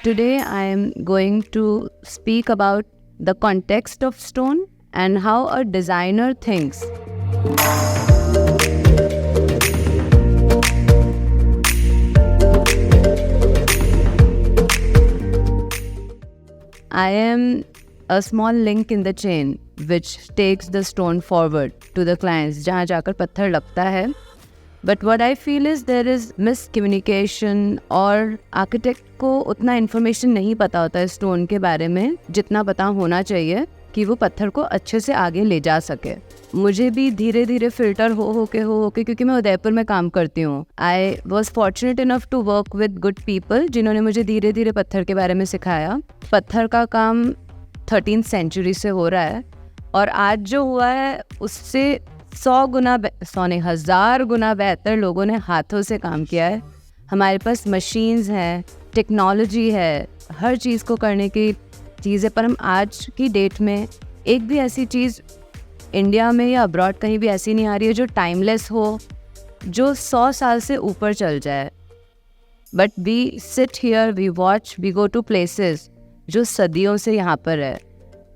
Today I am going to speak about the context of stone and how a designer thinks. I am a small link in the chain which takes the stone forward to the clients जहाँ जाकर पत्थर लगता है. But what I feel is there is miscommunication और architect को उतना information नहीं पता होता है स्टोन के बारे में जितना पता होना चाहिए कि वो पत्थर को अच्छे से आगे ले जा सके. मुझे भी धीरे धीरे फिल्टर हो के क्योंकि मैं उदयपुर में काम करती हूँ. I was fortunate enough to work with good people जिन्होंने मुझे धीरे धीरे पत्थर के बारे में सिखाया. पत्थर का काम 13th सेंचुरी से हो रहा है और आज जो हुआ है उससे 1000 गुना बेहतर लोगों ने हाथों से काम किया है. हमारे पास मशीन्स हैं, टेक्नोलॉजी है, हर चीज़ को करने की चीज़ है. पर हम आज की डेट में एक भी ऐसी चीज़ इंडिया में या अब्रॉड कहीं भी ऐसी नहीं आ रही है जो टाइमलेस हो, जो 100 साल से ऊपर चल जाए. But we sit here, we watch, we go to places जो सदियों से यहाँ पर है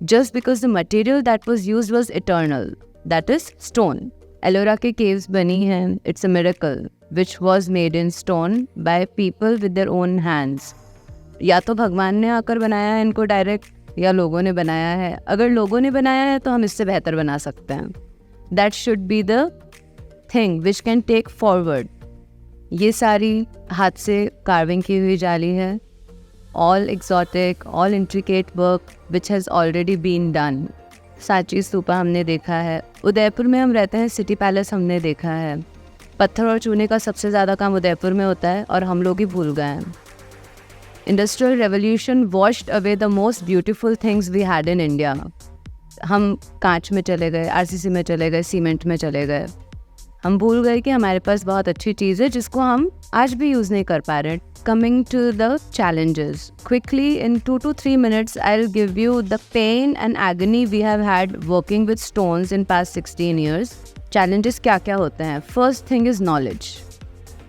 just because the material that was use was eternal, that is stone. Ellora के केव्स बनी हैं, it's a miracle which was made in stone by people with their own hands. या तो भगवान ने आकर बनाया है इनको डायरेक्ट या लोगों ने बनाया है. अगर लोगों ने बनाया है तो हम इससे बेहतर बना सकते हैं. That should be the thing which can take forward. ये सारी हाथ से कार्विंग की हुई जाली है, all exotic, all intricate work which has already been done. Sanchi stupa हमने देखा है, उदयपुर में हम रहते हैं, सिटी पैलेस हमने देखा है. पत्थर और चूने का सबसे ज़्यादा काम उदयपुर में होता है और हम लोग ही भूल गए हैं. Industrial revolution washed away the most beautiful things we had in India. हम कांच में चले गए, आरसीसी में चले गए, सीमेंट में चले गए. हम भूल गए कि हमारे पास बहुत अच्छी चीज़ है जिसको हम आज भी यूज़ नहीं कर पा रहे. Coming to the challenges. Quickly, in 2 to 3 minutes, I'll give you the pain and agony we have had working with stones in past 16 years. Challenges क्या क्या होते हैं? First thing is knowledge.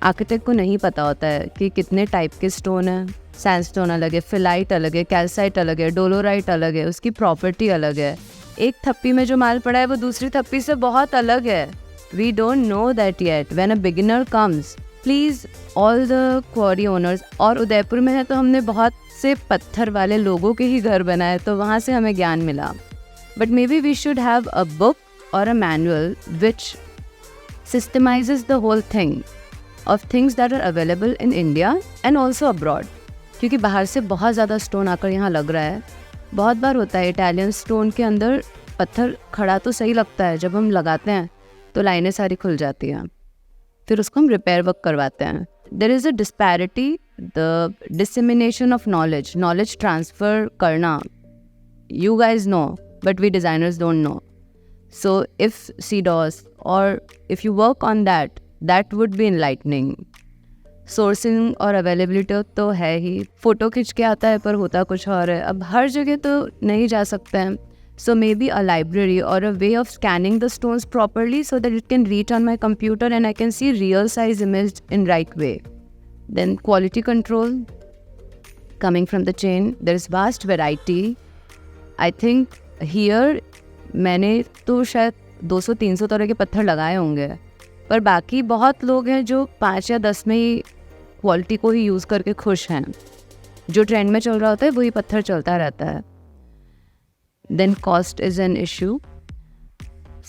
Architect को नहीं पता होता है कि कितने टाइप के स्टोन हैं. सैंडस्टोन अलग है, फिलाइट अलग है, कैल्साइट अलग है, डोलोराइट अलग है, उसकी प्रॉपर्टी अलग है. एक थप्पी में जो माल पड़ा है वो दूसरी थप्पी से बहुत अलग है. We don't know that yet. When a beginner comes, please all the quarry owners, और उदयपुर में है तो हमने बहुत से पत्थर वाले लोगों के ही घर बनाए तो वहाँ से हमें ज्ञान मिला. But maybe we should have a book और a manual which systematises the whole thing of things that are available in India and also abroad. क्योंकि बाहर से बहुत ज़्यादा स्टोन आकर यहाँ लग रहा है. बहुत बार होता है इटालियन स्टोन के अंदर पत्थर खड़ा तो सही लगता है, जब हम लगाते हैं तो लाइनें सारी खुल जाती हैं, फिर उसको हम रिपेयर वर्क करवाते हैं. There is a disparity, the dissemination of knowledge transfer करना. You guys know but we designers don't know. So if CDOS और if you work on that would be enlightening. Sourcing और availability तो है ही, photo खींच के आता है पर होता कुछ और है. अब हर जगह तो नहीं जा सकते हैं. So maybe a library or a way of scanning the stones properly so that it can reach on my computer and I can see real size image in right way. Then quality control coming from the chain. There is vast variety. I think here मैंने तो शायद 200-300 तरह के पत्थर लगाए होंगे, पर बाकी बहुत लोग हैं जो 5 या 10 में ही क्वालिटी को ही यूज़ करके खुश हैं. जो ट्रेंड में चल रहा होता है वही पत्थर चलता रहता है. Then cost is an issue.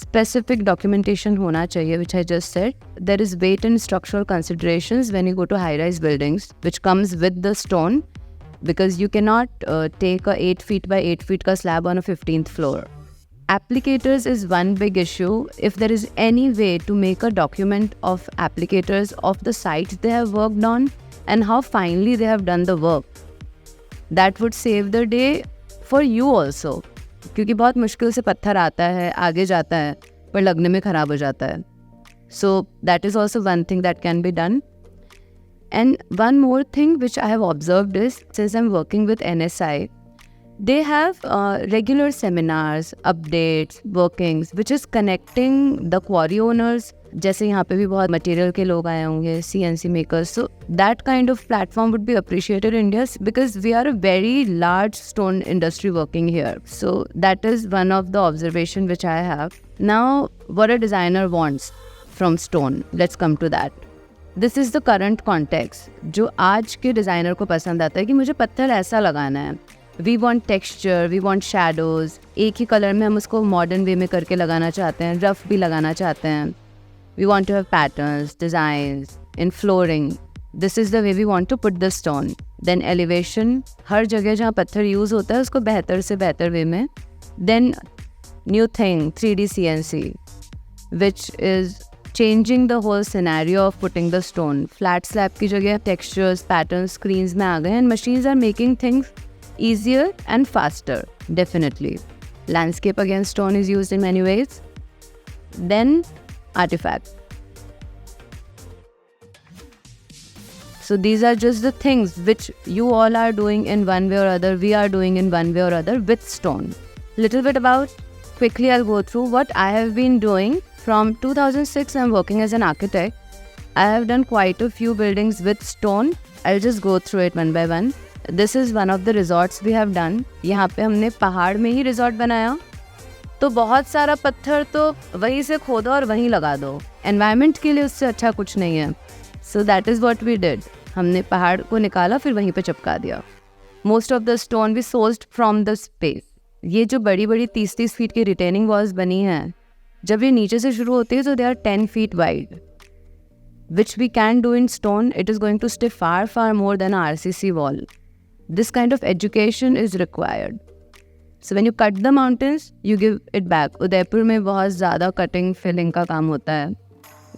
Specific documentation होना चाहिए, which I just said. There is weight and structural considerations when you go to high-rise buildings, which comes with the stone, because you cannot take a 8 feet by 8 feet का slab on a 15th floor. Applicators is one big issue. If there is any way to make a document of applicators of the sites they have worked on and how finely they have done the work, that would save the day for you also. क्योंकि बहुत मुश्किल से पत्थर आता है, आगे जाता है, पर लगने में ख़राब हो जाता है. So that is also one thing that can be done. And one more thing which I have observed is, since I am working with NSI, They have regular seminars, updates, workings, which is connecting the quarry owners. जैसे यहाँ पे भी बहुत material के लोग आए होंगे, CNC makers. So that kind of platform would be appreciated in India because we are a very large stone industry working here. So that is one of the observation which I have. Now, what a designer wants from stone. Let's come to that. This is the current context. जो आज के designer को पसंद आता है कि मुझे पत्थर ऐसा लगाना है. We want texture, we want shadows. एक ही कलर में हम उसको मॉडर्न वे में करके लगाना चाहते हैं, रफ भी लगाना चाहते हैं. We want to have patterns, designs in flooring. This is the way we want to put the stone. Then elevation, हर जगह जहाँ पत्थर यूज़ होता है उसको बेहतर से बेहतर वे में. Then new thing 3D CNC, which is changing the whole scenario of putting the stone. Flat slab की जगह textures, patterns, screens में आ गए and machines are making things easier and faster, definitely. Landscape again, stone is used in many ways. Then artifact. So these are just the things which you all are doing in one way or other, we are doing in one way or other with stone. Little bit about, quickly I'll go through what I have been doing. From 2006, I'm working as an architect. I have done quite a few buildings with stone. I'll just go through it one by one. This is one of the resorts we have done. यहाँ पे हमने पहाड़ में ही resort बनाया. तो बहुत सारा पत्थर तो वहीं से खोदो और वहीं लगा दो. एनवायरनमेंट के लिए उससे अच्छा कुछ नहीं है. So that is what we did. हमने पहाड़ को निकाला फिर वहीं पे चिपका दिया. Most of the stone we sourced from the space. ये जो बड़ी बड़ी 30-30 फीट की रिटेनिंग वॉल्स बनी हैं, जब ये नीचे से शुरू होती है तो they are 10 feet wide, which we can do in stone. It is going to stay far more than a RCC wall. This kind of education is required. So when you cut the mountains, you give it back. Udaipur में बहुत ज़्यादा cutting filling का काम होता है.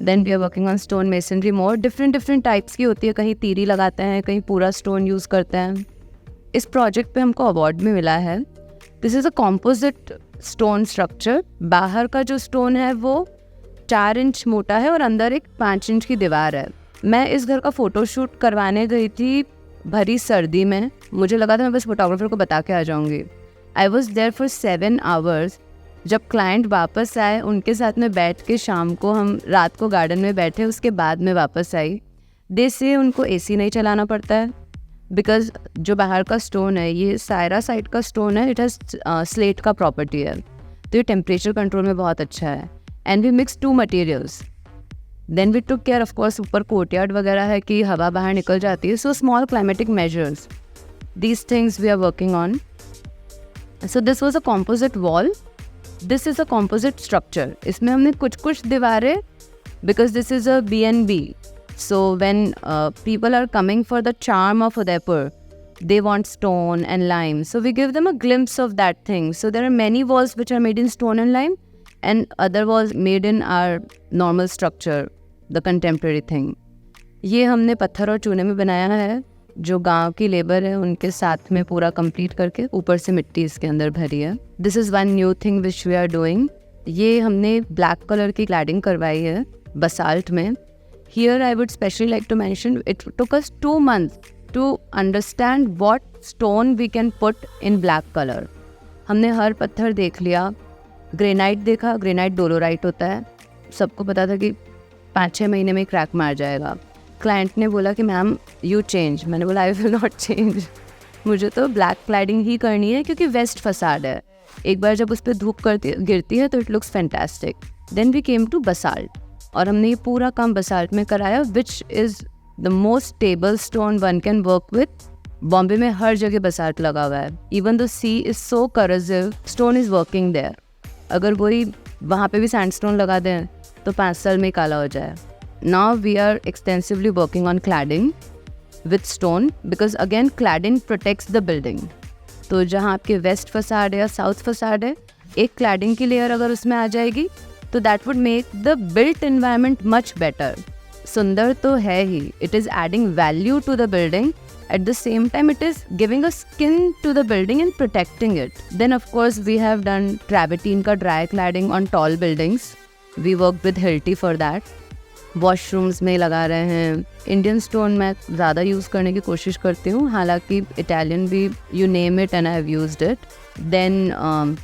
Then we are working on stone masonry more. different types की होती है. कहीं तीरी लगाते हैं, कहीं पूरा stone यूज़ करते हैं. इस प्रोजेक्ट पे हमको अवार्ड भी मिला है. This is a composite stone structure. बाहर का जो स्टोन है वो 4 इंच मोटा है और अंदर एक 5 इंच की दीवार है. मैं इस घर का फ़ोटोशूट करवाने गई थी भरी सर्दी में. मुझे लगा था मैं बस फोटोग्राफर को बता के आ जाऊंगी. I was there for 7 hours. जब क्लाइंट वापस आए उनके साथ में बैठ के शाम को हम रात को गार्डन में बैठे, उसके बाद में वापस आई. दे से उनको AC नहीं चलाना पड़ता है बिकॉज जो बाहर का स्टोन है ये सायरा साइड का स्टोन है. इट हैज़ स्लेट का प्रॉपर्टी है तो ये टेम्परेचर कंट्रोल में बहुत अच्छा है. And we mix 2 materials. Then we took care, of course ऊपर कोर्टयार्ड वगैरह है कि हवा बाहर निकल जाती है. So small climatic measures, these things we are working on. So this was a composite wall. This is a composite structure. इसमें हमने कुछ दीवारें, because this is a B&B. So when people are coming for the charm of Udaipur, they want stone and lime. So we give them a glimpse of that thing. So there are many walls which are made in stone and lime and other walls made in our normal structure, the contemporary thing. ये हमने पत्थर और चूने में बनाया है. जो गांव की लेबर है उनके साथ में पूरा कंप्लीट करके ऊपर से मिट्टी इसके अंदर भरी है. This is one new thing which we are doing. ये हमने ब्लैक कलर की क्लैडिंग करवाई है बसाल्ट में. Here I would especially like to mention it took us 2 months to understand what stone we can put in black color. हमने हर पत्थर देख लिया. ग्रेनाइट देखा, ग्रेनाइट डोलोराइट होता है. सबको पता था कि 5-6 महीने में क्रैक मार जाएगा. क्लाइंट ने बोला कि मैम यू चेंज. मैंने बोला आई विल नॉट चेंज. मुझे तो ब्लैक क्लैडिंग ही करनी है क्योंकि वेस्ट फसाड है. एक बार जब उस पर धूप गिरती है तो it looks fantastic. Then we came to basalt और हमने ये पूरा काम बसाल्ट में कराया, which is the most stable stone one can work with. Bombay में हर जगह बसाल्ट लगा हुआ है. Even the sea is so corrosive, stone is working there. अगर वही वहाँ पे भी सैंडस्टोन लगा दें तो 5 साल में काला हो जाए. Now we are extensively working on cladding with stone because again cladding protects the building. तो जहाँ आपके वेस्ट फसाड है या साउथ फसाड है, एक क्लैडिंग की लेयर अगर उसमें आ जाएगी तो that would make the built environment much better. सुंदर तो है ही, it is adding value to the building. At the same time, it is giving a skin to the building and protecting it. Then, of course, we have done travertine ka dry cladding on tall buildings. We worked with Hilti for that. Washrooms में लगा रहे हैं। Indian stone मैं ज़्यादा use करने की कोशिश करती हूँ, हालांकि इटालियन भी, you name it and I have used it. Then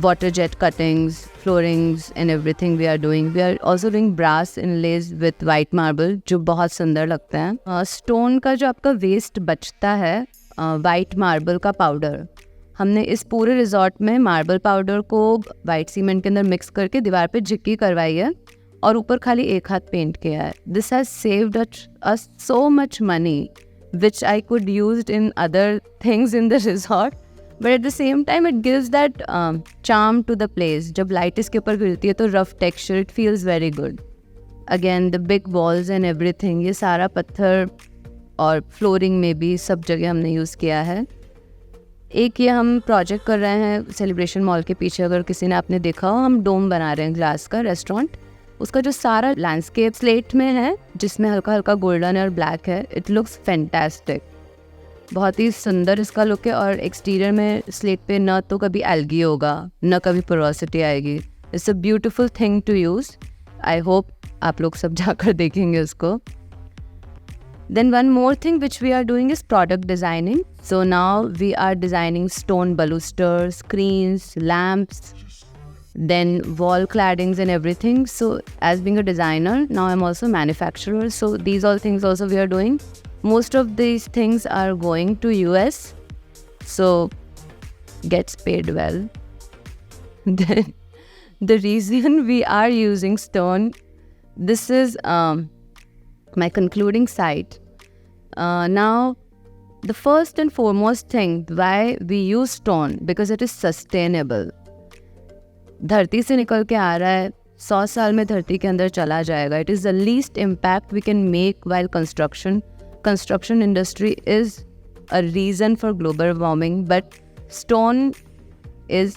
water jet cuttings, floorings and everything we are doing. We are also doing brass inlays with white marble जो बहुत सुंदर लगता है। स्टोन का जो आपका वेस्ट बचता है, वाइट मार्बल का पाउडर, हमने इस पूरे रिजॉर्ट में मार्बल पाउडर को वाइट सीमेंट के अंदर मिक्स करके दीवार पे झिक्की करवाई है और ऊपर खाली एक हाथ पेंट किया है। This has saved us so much money which I could used in other things in the resort, but at the same time it gives that charm to the place. जब लाइट इसके ऊपर गिरती है तो rough texture, it feels very good. Again the big walls and everything, ये सारा पत्थर और फ्लोरिंग में भी सब जगह हमने यूज़ किया है। एक ये हम प्रोजेक्ट कर रहे हैं सेलिब्रेशन मॉल के पीछे, अगर किसी ने आपने देखा हो, हम डोम बना रहे हैं ग्लास का रेस्टोरेंट। उसका जो सारा लैंडस्केप स्लेट में है जिसमें हल्का हल्का गोल्डन और ब्लैक है, इट लुक्स फैंटास्टिक, बहुत ही सुंदर इसका लुक है। और एक्सटीरियर में स्लेट पे ना तो कभी एल्गी होगा ना कभी पोरोसिटी आएगी। It's a beautiful thing to use. I hope आप लोग सब जाकर देखेंगे उसको। Then one more thing which we are doing is product designing. So now we are designing stone balusters, screens, lamps, then wall claddings and everything. So as being a designer, now I'm also a manufacturer. So these all things also we are doing. Most of these things are going to US, so gets paid well. Then the reason we are using stone, this is my concluding site. Now, the first and foremost thing why we use stone, because it is sustainable. धरती से निकल के आ रहा है, 100 साल में धरती के अंदर चला जाएगा। It is the least impact we can make while construction. Construction industry is a reason for global warming, but stone is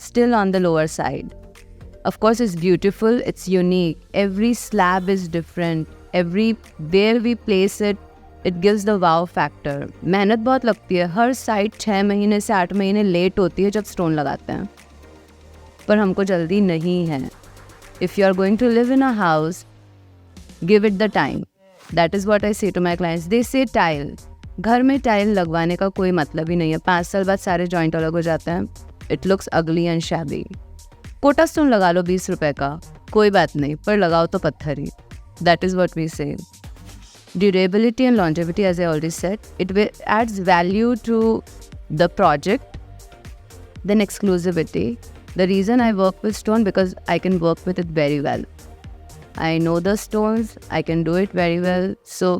still on the lower side. Of course, it's beautiful, it's unique. Every slab is different. Where we place it, it gives the wow factor. मेहनत बहुत लगती है, हर site 6 महीने से 8 महीने late होती है जब स्टोन लगाते हैं, पर हमको जल्दी नहीं है। If you are going to live in a house, give it the time. That is what I say to my clients. They say tile. घर में टाइल लगवाने का कोई मतलब ही नहीं है, 5 साल बाद सारे जॉइंट अलग हो जाते हैं। It looks ugly and shabby. Kota stone लगा लो 20 रुपए का, कोई बात नहीं, पर लगाओ तो पत्थर ही। That is what we say. Durability and longevity, as I already said, it adds value to the project. Then exclusivity. The reason I work with stone, because I can work with it very well. I know the stones, I can do it very well. So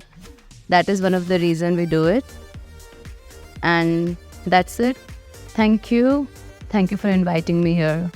that is one of the reasons we do it. And that's it. Thank you. Thank you for inviting me here.